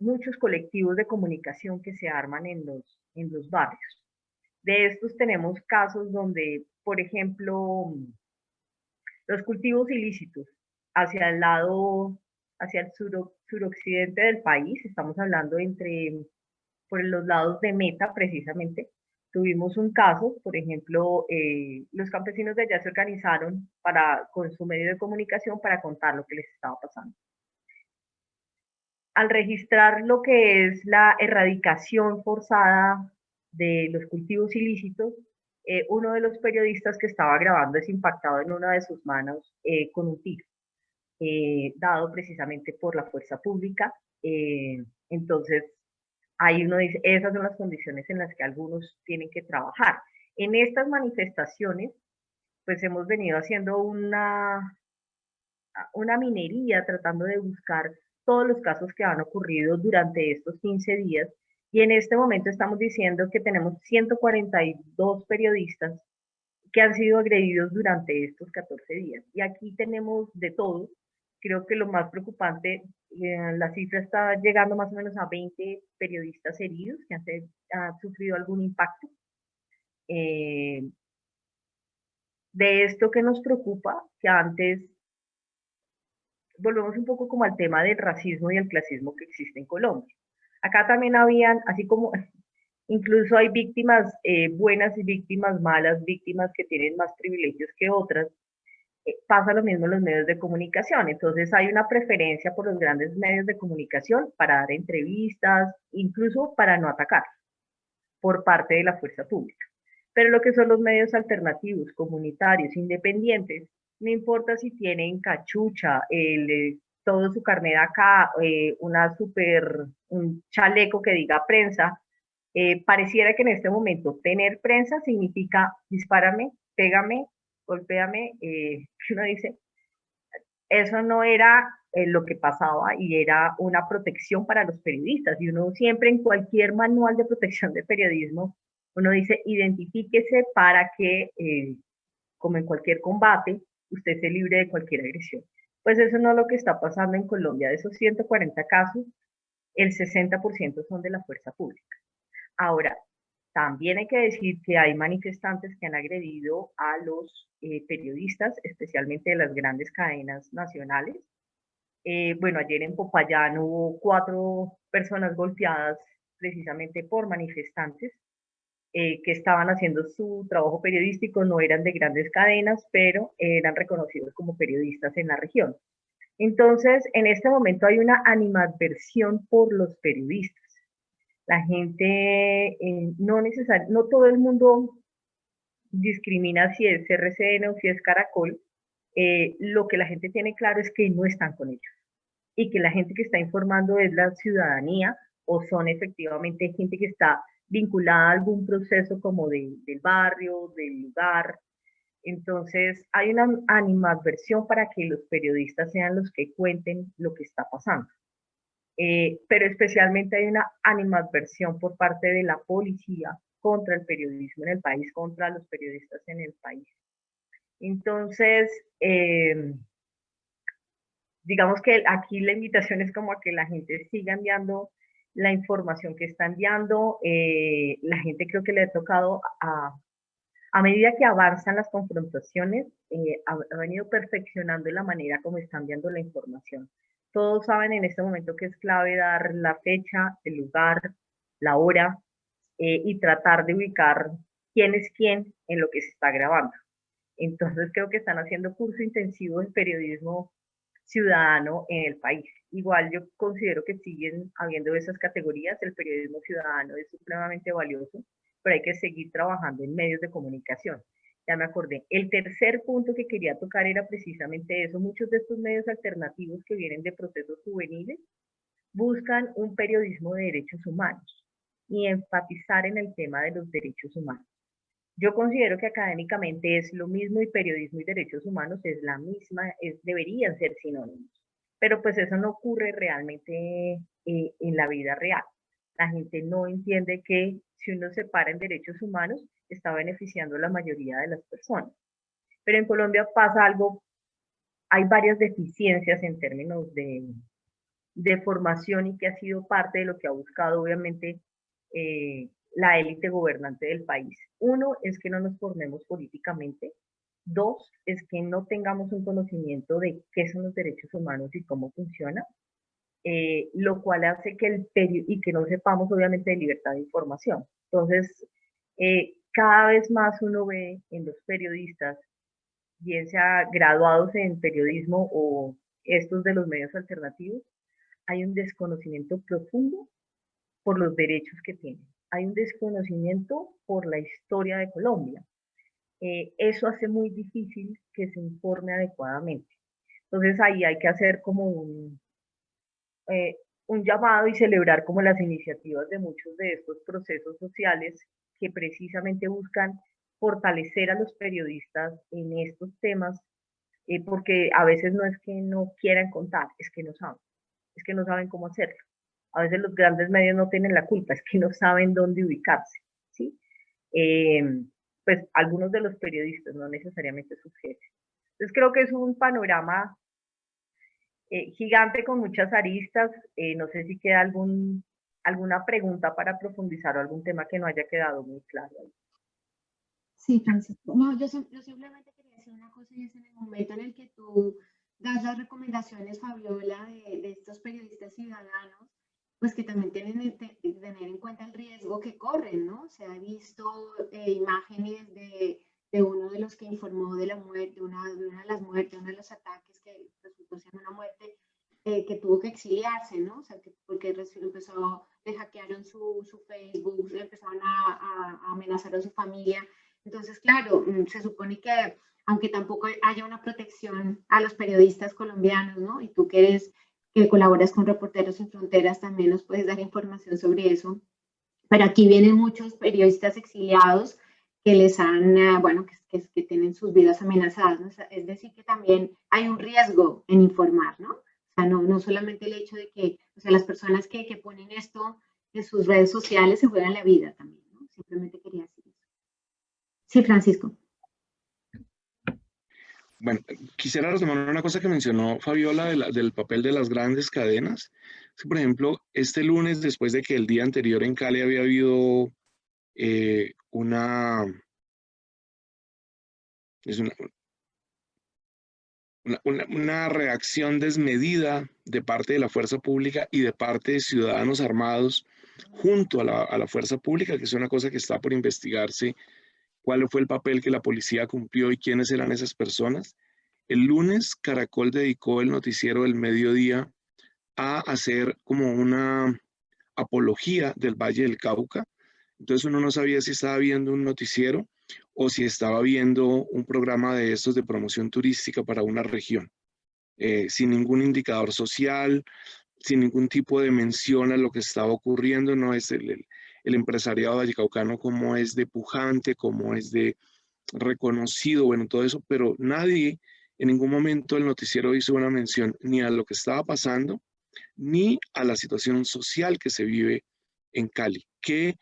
muchos colectivos de comunicación que se arman en los barrios. De estos tenemos casos donde, por ejemplo, los cultivos ilícitos hacia el lado, hacia el suroccidente del país, estamos hablando por los lados de Meta precisamente, tuvimos un caso, por ejemplo, los campesinos de allá se organizaron con su medio de comunicación para contar lo que les estaba pasando. Al registrar lo que es la erradicación forzada de los cultivos ilícitos, uno de los periodistas que estaba grabando es impactado en una de sus manos con un tiro, dado precisamente por la fuerza pública. Entonces, ahí uno dice, esas son las condiciones en las que algunos tienen que trabajar. En estas manifestaciones, pues hemos venido haciendo una minería, tratando de buscar todos los casos que han ocurrido durante estos 15 días. Y en este momento estamos diciendo que tenemos 142 periodistas que han sido agredidos durante estos 14 días. Y aquí tenemos de todo. Creo que lo más preocupante, la cifra está llegando más o menos a 20 periodistas heridos que han sufrido algún impacto. De esto que nos preocupa, que antes, volvemos un poco como al tema del racismo y el clasismo que existe en Colombia. Acá también habían, así como incluso hay víctimas buenas y víctimas malas, víctimas que tienen más privilegios que otras, pasa lo mismo en los medios de comunicación. Entonces hay una preferencia por los grandes medios de comunicación para dar entrevistas, incluso para no atacar por parte de la fuerza pública. Pero lo que son los medios alternativos, comunitarios, independientes, no importa si tienen cachucha, todo su carnet acá, un chaleco que diga prensa, pareciera que en este momento tener prensa significa dispárame, pégame, golpéame, uno dice, eso no era lo que pasaba y era una protección para los periodistas. Y uno siempre en cualquier manual de protección de periodismo, uno dice, identifíquese para que, como en cualquier combate, usted se libre de cualquier agresión. Pues eso no es lo que está pasando en Colombia. De esos 140 casos, el 60% son de la fuerza pública. Ahora, también hay que decir que hay manifestantes que han agredido a los periodistas, especialmente de las grandes cadenas nacionales. Bueno, ayer en Popayán hubo 4 personas golpeadas precisamente por manifestantes que estaban haciendo su trabajo periodístico, no eran de grandes cadenas, pero eran reconocidos como periodistas en la región. Entonces, en este momento hay una animadversión por los periodistas. La gente, no todo el mundo discrimina si es RCN o si es Caracol. Lo que la gente tiene claro es que no están con ellos y que la gente que está informando es la ciudadanía o son efectivamente gente que está vinculada a algún proceso como del barrio, del lugar. Entonces hay una animadversión para que los periodistas sean los que cuenten lo que está pasando. Pero especialmente hay una animadversión por parte de la policía contra el periodismo en el país, contra los periodistas en el país. Entonces, digamos que aquí la invitación es como a que la gente siga enviando la información que está enviando. La gente creo que le ha tocado, a medida que avanzan las confrontaciones, ha venido perfeccionando la manera como están enviando la información. Todos saben en este momento que es clave dar la fecha, el lugar, la hora y tratar de ubicar quién es quién en lo que se está grabando. Entonces creo que están haciendo curso intensivo de periodismo ciudadano en el país. Igual yo considero que siguen habiendo esas categorías, el periodismo ciudadano es supremamente valioso, pero hay que seguir trabajando en medios de comunicación. Ya me acordé. El tercer punto que quería tocar era precisamente eso. Muchos de estos medios alternativos que vienen de procesos juveniles buscan un periodismo de derechos humanos y enfatizar en el tema de los derechos humanos. Yo considero que académicamente es lo mismo y periodismo y derechos humanos es la misma, deberían ser sinónimos. Pero pues eso no ocurre realmente en la vida real. La gente no entiende que si uno se para en derechos humanos, está beneficiando a la mayoría de las personas. Pero en Colombia pasa algo, hay varias deficiencias en términos de formación y que ha sido parte de lo que ha buscado obviamente la élite gobernante del país. Uno es que no nos formemos políticamente. Dos es que no tengamos un conocimiento de qué son los derechos humanos y cómo funciona, lo cual hace que y que no sepamos obviamente de libertad de información. Entonces, cada vez más uno ve en los periodistas, bien sea graduados en periodismo o estos de los medios alternativos, hay un desconocimiento profundo por los derechos que tienen. Hay un desconocimiento por la historia de Colombia. Eso hace muy difícil que se informe adecuadamente. Entonces ahí hay que hacer como un llamado y celebrar como las iniciativas de muchos de estos procesos sociales que precisamente buscan fortalecer a los periodistas en estos temas, porque a veces no es que no quieran contar, es que no saben cómo hacerlo. A veces los grandes medios no tienen la culpa, es que no saben dónde ubicarse, ¿sí? Pues algunos de los periodistas, no necesariamente sus jefes. Entonces creo que es un panorama gigante con muchas aristas. No sé si queda alguna pregunta para profundizar o algún tema que no haya quedado muy claro. Sí, Francisco. No, yo simplemente quería decir una cosa y es en el momento en el que tú das las recomendaciones, Fabiola, de estos periodistas ciudadanos, pues que también tienen que tener en cuenta el riesgo que corren, ¿no? Se ha visto imágenes de uno de los que informó de la muerte, de una de las muertes, uno de los ataques que resultó ser una muerte, que tuvo que exiliarse, ¿no? O sea, porque le hackearon su Facebook, le empezaron a amenazar a su familia. Entonces, claro, se supone que aunque tampoco haya una protección a los periodistas colombianos, ¿no? Y tú que colaboras con Reporteros Sin Fronteras, también nos puedes dar información sobre eso. Pero aquí vienen muchos periodistas exiliados que les han, bueno, que tienen sus vidas amenazadas, ¿no? Es decir, que también hay un riesgo en informar, ¿no? O sea, no solamente el hecho de que, o sea, las personas que ponen esto en sus redes sociales se juegan la vida también, ¿no? Simplemente quería decir eso. Sí, Francisco. Bueno, quisiera retomar una cosa que mencionó Fabiola del papel de las grandes cadenas. Sí, por ejemplo, este lunes, después de que el día anterior en Cali había habido una reacción desmedida de parte de la fuerza pública y de parte de ciudadanos armados junto a la fuerza pública, que es una cosa que está por investigarse, cuál fue el papel que la policía cumplió y quiénes eran esas personas. El lunes, Caracol dedicó el noticiero del mediodía a hacer como una apología del Valle del Cauca. Entonces uno no sabía si estaba viendo un noticiero o si estaba viendo un programa de estos de promoción turística para una región, sin ningún indicador social, sin ningún tipo de mención a lo que estaba ocurriendo. No es el empresariado vallecaucano como es de pujante, como es de reconocido, bueno, todo eso, pero nadie en ningún momento el noticiero hizo una mención ni a lo que estaba pasando, ni a la situación social que se vive en Cali, que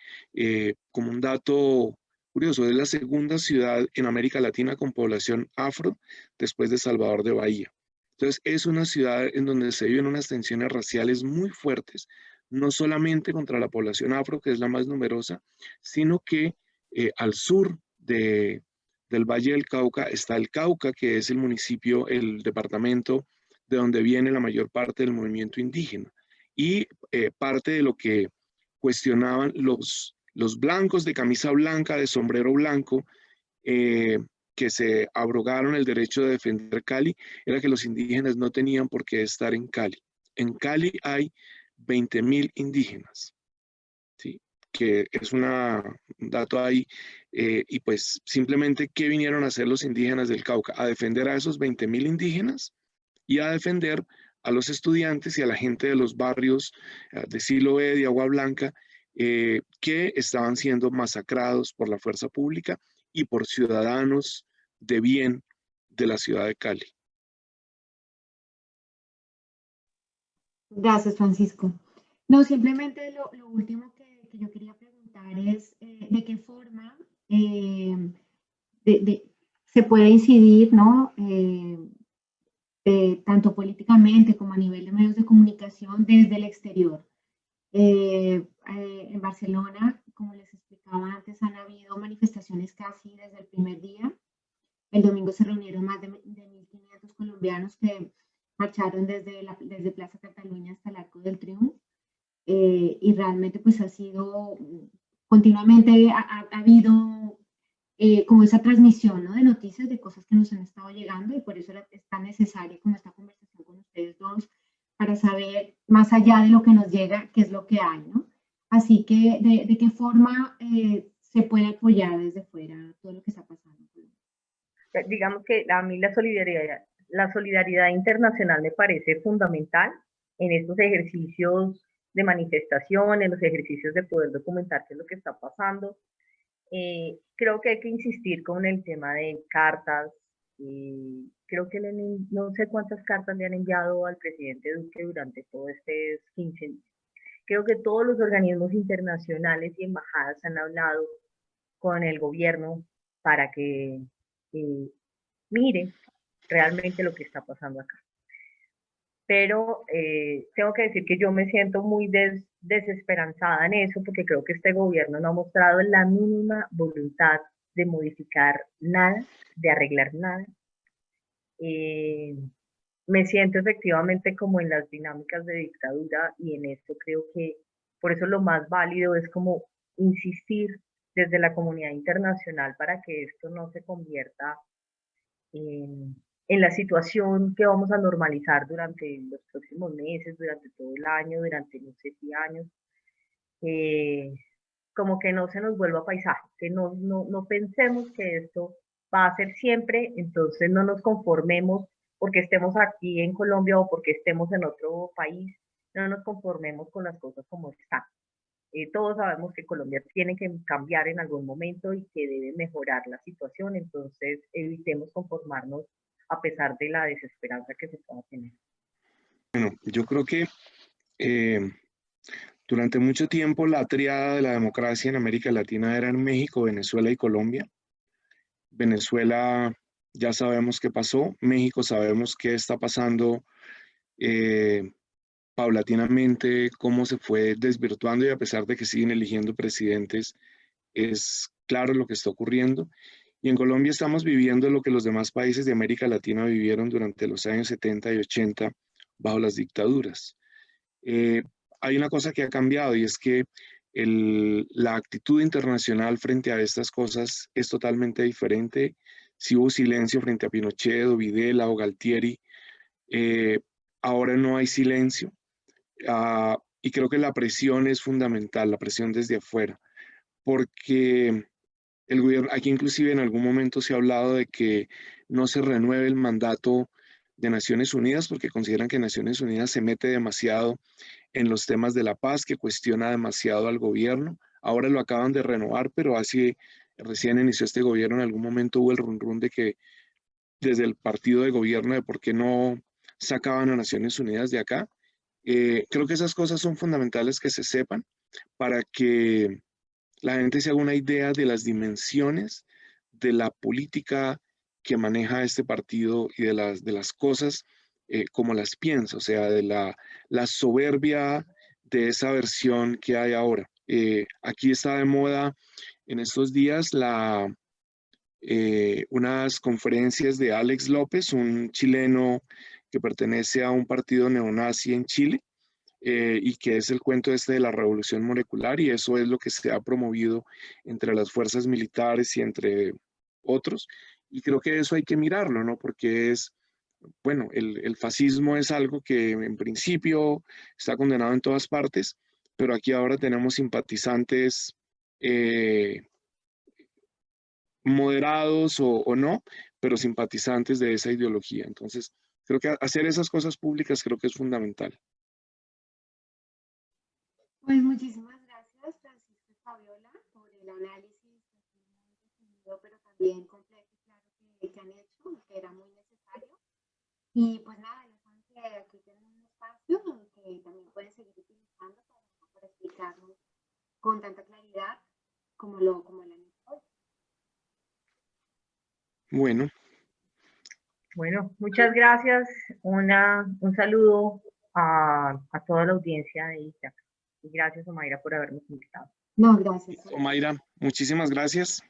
como un dato curioso, es la segunda ciudad en América Latina con población afro después de Salvador de Bahía. Entonces es una ciudad en donde se viven unas tensiones raciales muy fuertes, no solamente contra la población afro, que es la más numerosa, sino que al sur del Valle del Cauca está el Cauca, que es el municipio, el departamento de donde viene la mayor parte del movimiento indígena. Y parte de lo que cuestionaban los blancos de camisa blanca, de sombrero blanco, que que se abrogaron el derecho de defender Cali era que los indígenas no tenían por qué estar en Cali. En Cali hay 20.000 indígenas, ¿sí? Que es un dato ahí, y pues simplemente, ¿qué vinieron a hacer los indígenas del Cauca? A defender a esos 20.000 indígenas y a defender a los estudiantes y a la gente de los barrios de Siloé, de Agua Blanca, que estaban siendo masacrados por la fuerza pública y por ciudadanos de bien de la ciudad de Cali. Gracias, Francisco. No, simplemente lo último que yo quería preguntar es de qué forma se puede incidir, ¿no? Tanto políticamente como a nivel de medios de comunicación desde el exterior. En Barcelona, como les explicaba antes, han habido manifestaciones casi desde el primer día. El domingo se reunieron más de 1.500 colombianos que marcharon desde Plaza Cataluña hasta el Arco del Triunfo. Y realmente pues ha sido, continuamente ha habido como esa transmisión, ¿no? De noticias, de cosas que nos han estado llegando, y por eso es tan necesaria como esta conversación con ustedes dos, para saber más allá de lo que nos llega, qué es lo que hay, ¿no? Así que, ¿de qué forma se puede apoyar desde fuera todo lo que está pasando? Digamos que a mí la solidaridad internacional me parece fundamental en estos ejercicios de manifestación, en los ejercicios de poder documentar qué es lo que está pasando. Creo que hay que insistir con el tema de cartas. Creo que no sé cuántas cartas le han enviado al presidente Duque durante todo este 15 días. Creo que todos los organismos internacionales y embajadas han hablado con el gobierno para que mire realmente lo que está pasando acá. Pero tengo que decir que yo me siento muy desesperanzada en eso, porque creo que este gobierno no ha mostrado la mínima voluntad de modificar nada, de arreglar nada. Me siento efectivamente como en las dinámicas de dictadura, y en esto creo que por eso lo más válido es como insistir desde la comunidad internacional para que esto no se convierta en la situación que vamos a normalizar durante los próximos meses, durante todo el año, durante no sé si años. Como que no se nos vuelva paisaje, que no pensemos que esto va a ser siempre, entonces no nos conformemos porque estemos aquí en Colombia o porque estemos en otro país, no nos conformemos con las cosas como están. Todos sabemos que Colombia tiene que cambiar en algún momento y que debe mejorar la situación, entonces evitemos conformarnos a pesar de la desesperanza que se pueda tener. Bueno, yo creo que durante mucho tiempo la tríada de la democracia en América Latina era en México, Venezuela y Colombia. Venezuela ya sabemos qué pasó, México sabemos qué está pasando paulatinamente, cómo se fue desvirtuando, y a pesar de que siguen eligiendo presidentes, es claro lo que está ocurriendo. Y en Colombia estamos viviendo lo que los demás países de América Latina vivieron durante los años 70 y 80 bajo las dictaduras. Hay una cosa que ha cambiado, y es que la actitud internacional frente a estas cosas es totalmente diferente. Si hubo silencio frente a Pinochet o Videla o Galtieri, ahora no hay silencio. Y creo que la presión es fundamental, la presión desde afuera, porque el gobierno, aquí inclusive en algún momento se ha hablado de que no se renueve el mandato de Naciones Unidas, porque consideran que Naciones Unidas se mete demasiado en los temas de la paz, que cuestiona demasiado al gobierno. Ahora lo acaban de renovar, pero recién inició este gobierno, en algún momento hubo el run de que desde el partido de gobierno, de por qué no sacaban a Naciones Unidas de acá. Creo que esas cosas son fundamentales que se sepan para que la gente se haga una idea de las dimensiones de la política que maneja este partido y de las cosas como las piensa, o sea, de la soberbia de esa versión que hay ahora. Aquí está de moda en estos días unas conferencias de Alex López, un chileno que pertenece a un partido neonazi en Chile, y que es el cuento este de la revolución molecular, y eso es lo que se ha promovido entre las fuerzas militares y entre otros, Y creo que eso hay que mirarlo, ¿no? Porque es, bueno, el fascismo es algo que en principio está condenado en todas partes, pero aquí ahora tenemos simpatizantes moderados o no, pero simpatizantes de esa ideología. Entonces, creo que hacer esas cosas públicas creo que es fundamental. Pues muchísimas gracias, Francisco y Fabiola, por el análisis muy definido, pero también completo y claro que han hecho, que era muy necesario. Y pues nada, ya saben que aquí tienen un espacio que también pueden seguir utilizando para explicarnos con tanta claridad como lo han hecho hoy. Bueno, muchas gracias. Un saludo a toda la audiencia de Ítaca. Y gracias, Omaira, por habernos invitado. No, gracias. Omaira, muchísimas gracias.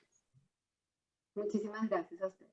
Muchísimas gracias a usted.